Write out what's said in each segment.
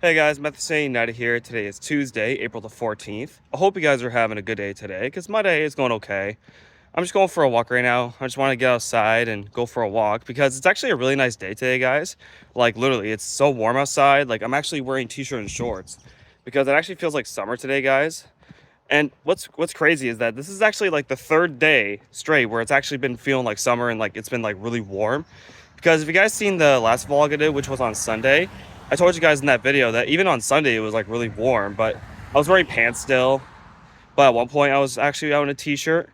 Hey guys, Methane United here. Today is Tuesday, April the 14th. I hope you guys are having a good day today because my day is going okay. I'm just going for a walk right now. I just want to get outside and go for a walk because it's actually a really nice day today, guys. Like literally, it's so warm outside. Like I'm actually wearing t-shirt and shorts because it actually feels like summer today, guys. And what's crazy is that this is actually like the third day straight where it's actually been feeling like summer and like it's been like really warm. Because if you guys seen the last vlog I did, which was on Sunday, I told you guys in that video that even on Sunday it was like really warm, but I was wearing pants still. But at one point I was actually out in a t-shirt.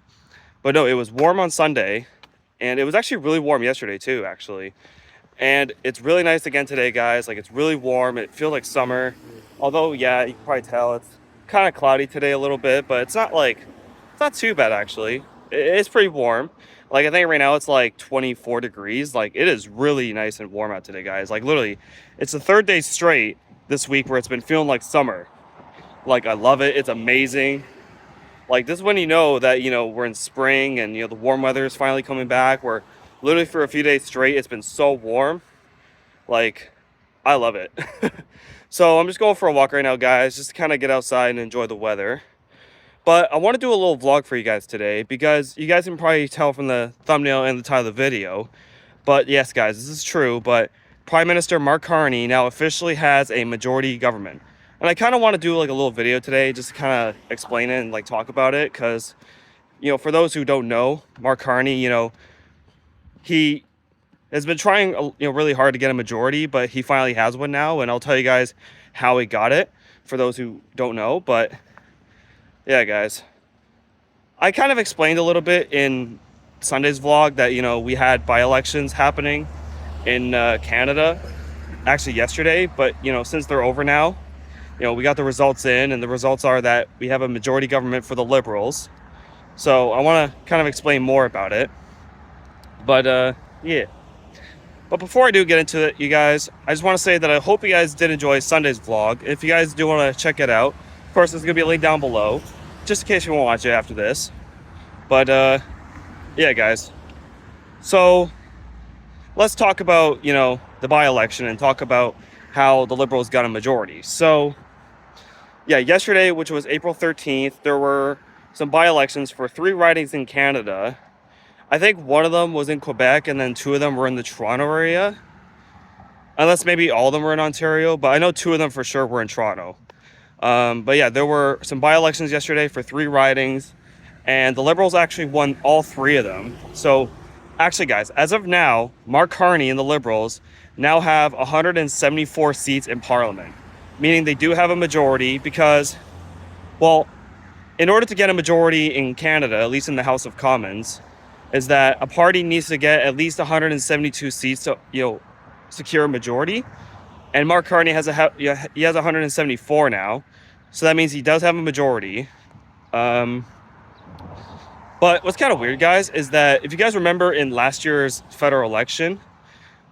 But no, it was warm on Sunday, and it was actually really warm yesterday too, actually. And it's really nice again today, guys. Like it's really warm. It feels like summer. Although, yeah, you can probably tell it's kind of cloudy today a little bit, but it's not too bad actually. It's pretty warm. Like I think right now it's like 24 degrees. Like it is really nice and warm out today, guys. Like literally, it's the third day straight this week where it's been feeling like summer. Like I love it. It's amazing. Like this is when you know that, we're in spring and, the warm weather is finally coming back. Where literally for a few days straight, it's been so warm. Like, I love it. So I'm just going for a walk right now, guys, just to kind of get outside and enjoy the weather. But I want to do a little vlog for you guys today because you guys can probably tell from the thumbnail and the title of the video. But yes, guys, this is true. But Prime Minister Mark Carney now officially has a majority government. And I kind of want to do like a little video today just to kind of explain it and like talk about it. Because, for those who don't know, Mark Carney, he has been trying, really hard to get a majority, but he finally has one now. And I'll tell you guys how he got it for those who don't know. But yeah, guys, I kind of explained a little bit in Sunday's vlog that, we had by-elections happening in Canada actually yesterday. But, since they're over now, we got the results in, and the results are that we have a majority government for the Liberals. So I want to kind of explain more about it. But yeah. But before I do get into it, you guys, I just want to say that I hope you guys did enjoy Sunday's vlog. If you guys do want to check it out, of course, there's going to be a link down below, just in case you want to watch it after this. But yeah, guys. So let's talk about, the by-election and talk about how the Liberals got a majority. So yeah, yesterday, which was April 13th, there were some by-elections for 3 ridings in Canada. I think one of them was in Quebec, and then 2 of them were in the Toronto area. Unless maybe all of them were in Ontario, but I know 2 of them for sure were in Toronto. But yeah, there were some by-elections yesterday for 3 ridings, and the Liberals actually won all 3 of them. So actually, guys, as of now, Mark Carney and the Liberals now have 174 seats in Parliament, meaning they do have a majority because, well, in order to get a majority in Canada, at least in the House of Commons, is that a party needs to get at least 172 seats to, secure a majority. And Mark Carney has he has 174 now, so that means he does have a majority. But what's kind of weird, guys, is that if you guys remember in last year's federal election,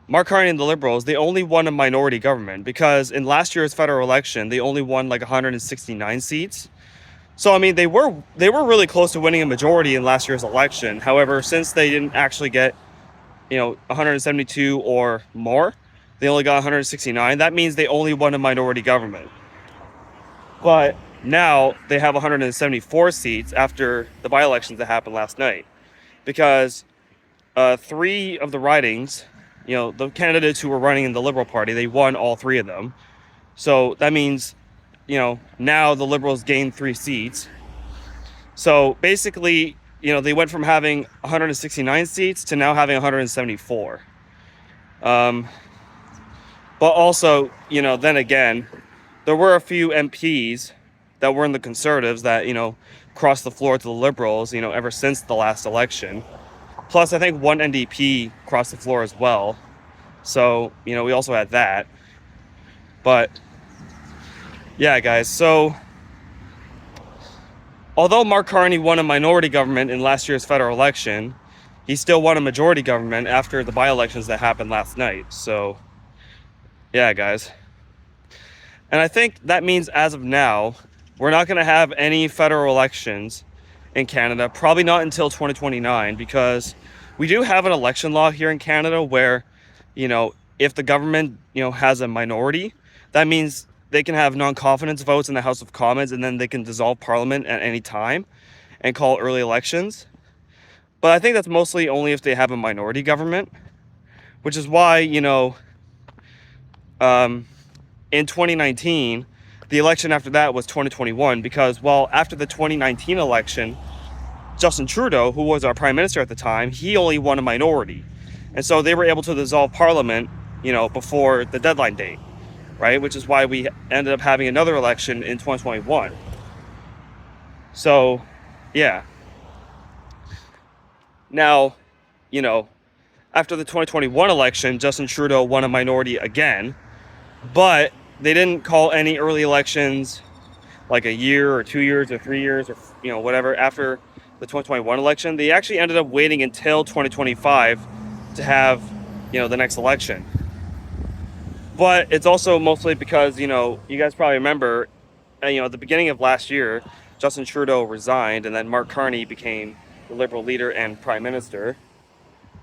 Mark Carney and the Liberals, they only won a minority government because in last year's federal election, they only won like 169 seats. So, I mean, they were really close to winning a majority in last year's election. However, since they didn't actually get, 172 or more, they only got 169. That means they only won a minority government. But now they have 174 seats after the by-elections that happened last night. Because 3 of the ridings, the candidates who were running in the Liberal Party, they won all 3 of them. So that means, now the Liberals gained 3 seats. So basically, they went from having 169 seats to now having 174. But also, then again, there were a few MPs that were in the Conservatives that, crossed the floor to the Liberals, ever since the last election. Plus, I think 1 NDP crossed the floor as well. So, we also had that. But yeah, guys, so although Mark Carney won a minority government in last year's federal election, he still won a majority government after the by-elections that happened last night. So yeah, guys. And I think that means as of now, we're not going to have any federal elections in Canada, probably not until 2029, because we do have an election law here in Canada where, if the government, has a minority, that means they can have non-confidence votes in the House of Commons, and then they can dissolve Parliament at any time and call early elections. But I think that's mostly only if they have a minority government, which is why, in 2019, the election after that was 2021, because, well, after the 2019 election, Justin Trudeau, who was our prime minister at the time, he only won a minority. And so they were able to dissolve Parliament, before the deadline date, right? Which is why we ended up having another election in 2021. So, yeah. Now, after the 2021 election, Justin Trudeau won a minority again, but they didn't call any early elections like a year or 2 years or 3 years or, whatever after the 2021 election. They actually ended up waiting until 2025 to have, the next election. But it's also mostly because, you guys probably remember, at the beginning of last year, Justin Trudeau resigned, and then Mark Carney became the Liberal leader and prime minister.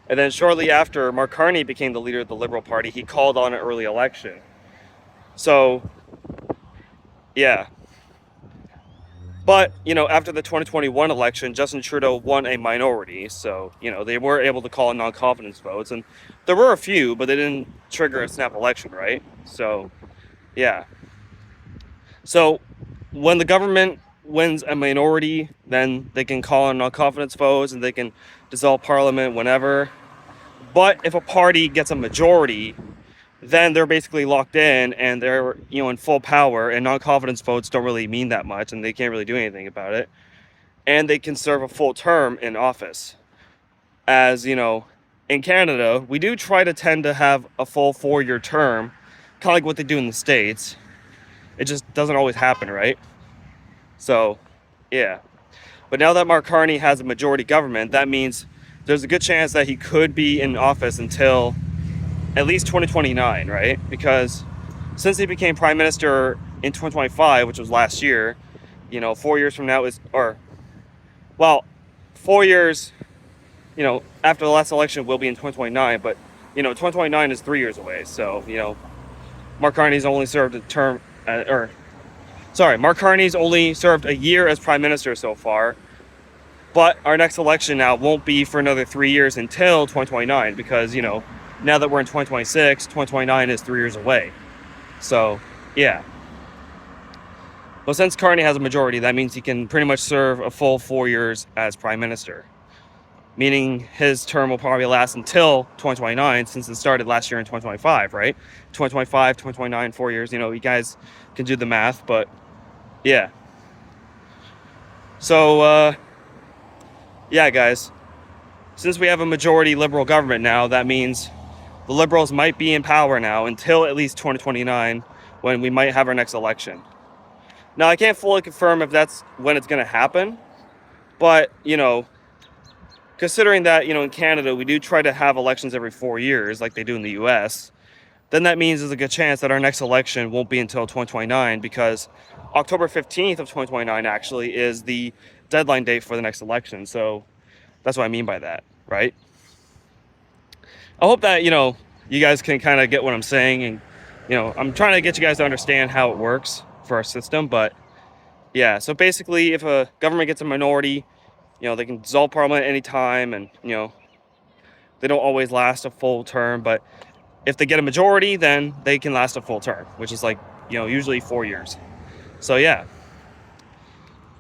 And then shortly after Mark Carney became the leader of the Liberal Party, he called on an early election. So, yeah. But, after the 2021 election, Justin Trudeau won a minority. So, they were able to call in non-confidence votes. And there were a few, but they didn't trigger a snap election, right? So, yeah. So, when the government wins a minority, then they can call in non-confidence votes and they can dissolve Parliament whenever. But if a party gets a majority, then they're basically locked in and they're, in full power, and non-confidence votes don't really mean that much and they can't really do anything about it. And they can serve a full term in office. As, in Canada, we do tend to have a full 4-year term, kind of like what they do in the States. It just doesn't always happen, right? So, yeah. But now that Mark Carney has a majority government, that means there's a good chance that he could be in office until at least 2029, right? Because since he became prime minister in 2025, which was last year, 4 years from now 4 years, after the last election will be in 2029, but, 2029 is 3 years away. So, Mark Carney's only served Mark Carney's only served a year as prime minister so far. But our next election now won't be for another 3 years until 2029, because, now that we're in 2026, 2029 is 3 years away. So, yeah. But since Carney has a majority, that means he can pretty much serve a full 4 years as prime minister. Meaning his term will probably last until 2029, since it started last year in 2025, right? 2025, 2029, 4 years. You guys can do the math, but yeah. So, yeah, guys. Since we have a majority Liberal government now, that means the Liberals might be in power now until at least 2029, when we might have our next election. Now, I can't fully confirm if that's when it's going to happen, but, considering that, in Canada, we do try to have elections every 4 years like they do in the US, then that means there's a good chance that our next election won't be until 2029, because October 15th of 2029 actually is the deadline date for the next election. So that's what I mean by that, right? I hope that, you guys can kind of get what I'm saying, and, I'm trying to get you guys to understand how it works for our system. But yeah, so basically, if a government gets a minority, they can dissolve Parliament at any time, and, they don't always last a full term. But if they get a majority, then they can last a full term, which is like, usually 4 years. So yeah.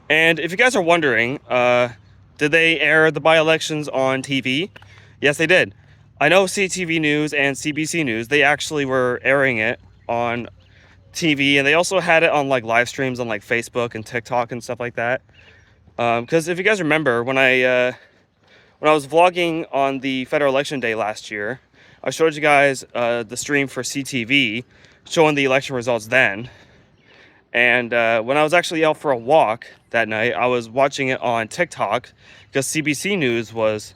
And if you guys are wondering, did they air the by-elections on TV? Yes, they did. I know CTV News and CBC News, they actually were airing it on TV, and they also had it on like live streams on like Facebook and TikTok and stuff like that. Because if you guys remember, when I was vlogging on the federal election day last year, I showed you guys the stream for CTV showing the election results then. And when I was actually out for a walk that night, I was watching it on TikTok, because CBC News was,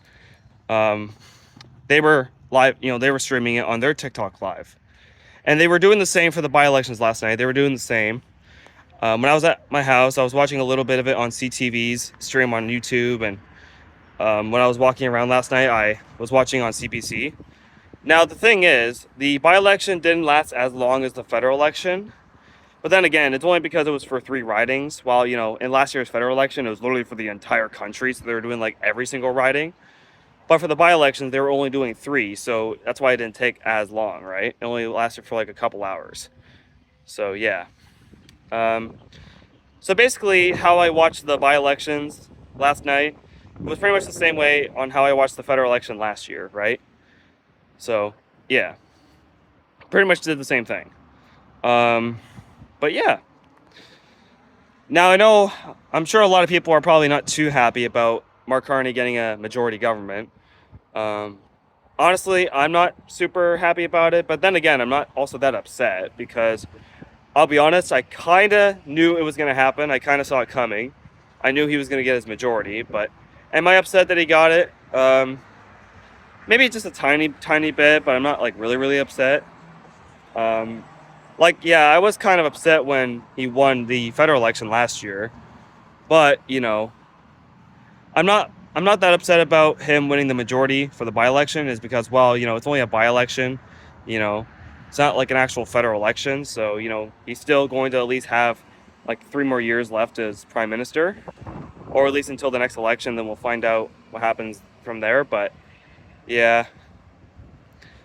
they were live, they were streaming it on their TikTok live. And they were doing the same for the by-elections last night. They were doing the same. When I was at my house, I was watching a little bit of it on CTV's stream on YouTube. And when I was walking around last night, I was watching on CBC. Now, the thing is, the by-election didn't last as long as the federal election, But then again, it's only because it was for 3 ridings, while, you know, in last year's federal election, it was literally for the entire country, so they were doing, like, every single riding. But for the by-elections, they were only doing 3, so that's why it didn't take as long, right? It only lasted for, like, a couple hours. So, yeah. So basically, how I watched the by-elections last night was pretty much the same way on how I watched the federal election last year, right? So, yeah. Pretty much did the same thing. But yeah. Now, I'm sure a lot of people are probably not too happy about Mark Carney getting a majority government. Honestly, I'm not super happy about it, but then again, I'm not also that upset because I'll be honest, I kind of knew it was going to happen. I kind of saw it coming. I knew he was going to get his majority, but am I upset that he got it? Maybe just a tiny bit, but I'm not like really upset. Like, yeah, I was kind of upset when he won the federal election last year, but, you know, I'm not that upset about him winning the majority for the by-election is because, well, you know, it's only a by-election, you know, it's not like an actual federal election. So, you know, he's still going to at least have like 3 more years left as prime minister, or at least until the next election. Then we'll find out what happens from there. But yeah,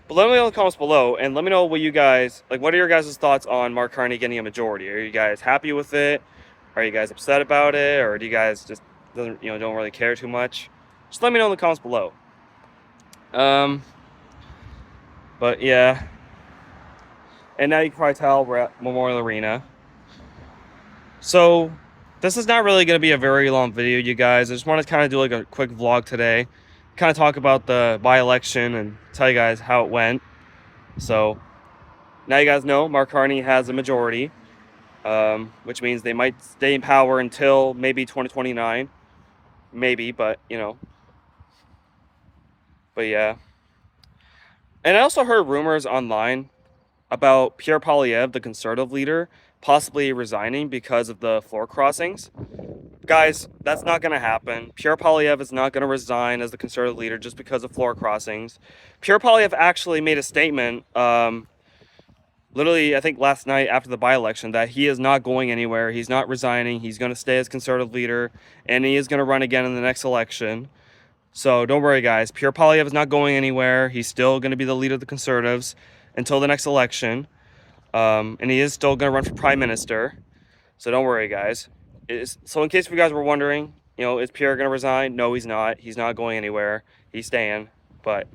but let me know in the comments below, and let me know what you guys, like, what are your guys' thoughts on Mark Carney getting a majority? Are you guys happy with it? Are you guys upset about it? Or do you guys just don't really care too much? Just let me know in the comments below. But yeah. And now you can probably tell we're at Memorial Arena. So this is not really going to be a very long video, you guys. I just want to kind of do like a quick vlog today. Kind of talk about the by-election and tell you guys how it went. So now you guys know Mark Carney has a majority, which means they might stay in power until maybe 2029. Maybe, but, you know. But yeah. And I also heard rumors online about Pierre Poilievre, the conservative leader, possibly resigning because of the floor crossings. Guys, that's not going to happen. Pierre Poilievre is not going to resign as the conservative leader just because of floor crossings. Pierre Poilievre actually made a statement, literally, I think last night after the by-election, that he is not going anywhere. He's not resigning. He's going to stay as conservative leader, and he is going to run again in the next election. So don't worry, guys. Pierre Poilievre is not going anywhere. He's still going to be the leader of the Conservatives until the next election. And he is still going to run for prime minister. So don't worry, guys. So in case you guys were wondering, you know, is Pierre going to resign? No, he's not. He's not going anywhere. He's staying. But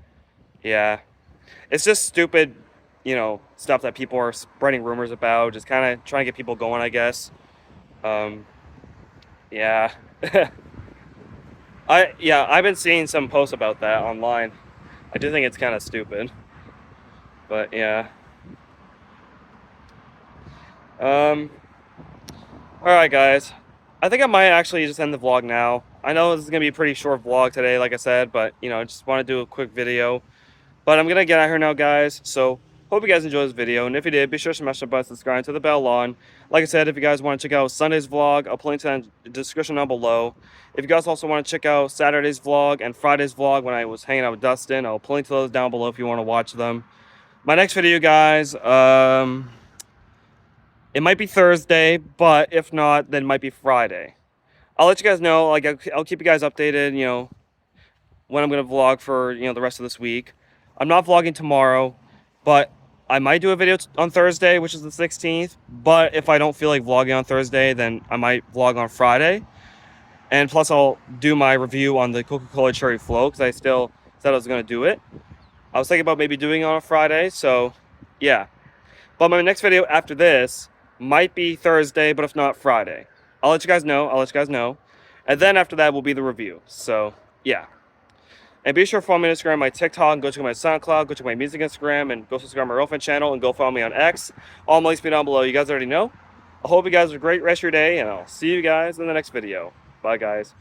yeah, it's just stupid, you know, stuff that people are spreading rumors about. Just kind of trying to get people going, I guess. Yeah. I've been seeing some posts about that online. I do think it's kind of stupid. But yeah. Alright, guys. I think I might actually just end the vlog now. I know this is going to be a pretty short vlog today, like I said, but, you know, I just want to do a quick video. But I'm going to get out here now, guys. So, hope you guys enjoyed this video. And if you did, be sure to smash the button, subscribe to the bell on. Like I said, if you guys want to check out Sunday's vlog, I'll put links in the description down below. If you guys also want to check out Saturday's vlog and Friday's vlog when I was hanging out with Dustin, I'll put links to those down below if you want to watch them. My next video, guys, it might be Thursday, but if not, then it might be Friday. I'll let you guys know. Like, I'll keep you guys updated, you know, when I'm going to vlog for, you know, the rest of this week. I'm not vlogging tomorrow, but I might do a video on Thursday, which is the 16th. But if I don't feel like vlogging on Thursday, then I might vlog on Friday. And plus, I'll do my review on the Coca-Cola Cherry Flow, because I still said I was going to do it. I was thinking about maybe doing it on a Friday, so yeah. But my next video after this might be Thursday, but if not, Friday. I'll let you guys know. And then after that will be the review. So, yeah. And be sure to follow me on Instagram, my TikTok, and go check my SoundCloud, go check my music Instagram, and go subscribe to my girlfriend channel, and go follow me on X. All my links will be down below. You guys already know. I hope you guys have a great rest of your day, and I'll see you guys in the next video. Bye, guys.